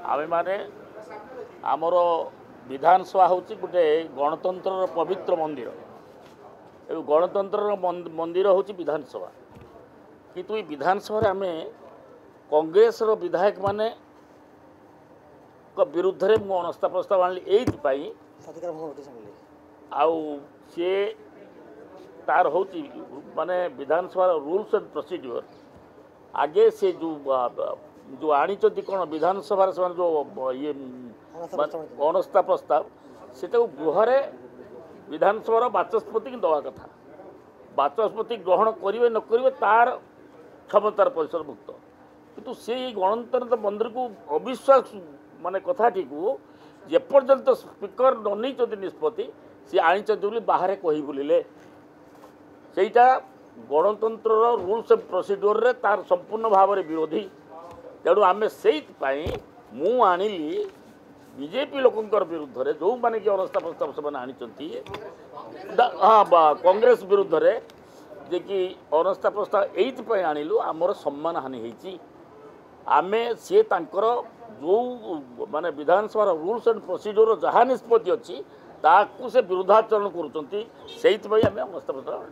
आमे माने आमर विधानसभा हूँ गोटे गणतंत्र पवित्र मंदिर गणतंत्र मंदिर हूँ विधानसभा किंतु विधानसभा आम कांग्रेस विधायक माने विरुद्ध में मु अनास्था प्रस्ताव आनी यही सी तार हूँ माने विधानसभा रूल्स एंड प्रोसीड्योर आगे से जो आनी कौन विधानसभा से जो ये अनास्था प्रस्ताव से गृह विधानसभा बाचस्पति की दवा कथा बाचस्पति ग्रहण करेंगे न करेंगे तार क्षमतार परिसरभुक्त किंतु से गणतंत्र मंदिर को अविश्वास माने कथाटी को जेपर्यंत स्पीकर न नहीं निष्पत्ति सी आनी बाहर कही बुलिले सेटा गणतंत्र रूल्स एंड प्रोसीड्योर रे तार संपूर्ण भाव में विरोधी तेणु आम से मु आनिली बीजेपी लोकंर विरुद्ध रे जो माने कि अनास्था प्रस्ताव से आनी हाँ कांग्रेस विरुद्ध रे जे कि अनास्था प्रस्ताव यही आनिलु आमर सम्मान हानि होती आमे सी तांकर जो माने विधानसभा रूल्स एंड प्रोसीड्योर जहाँ निष्पत्ति अच्छी ताकू से विरोधाचरण करुँच से अनास्था प्रस्ताव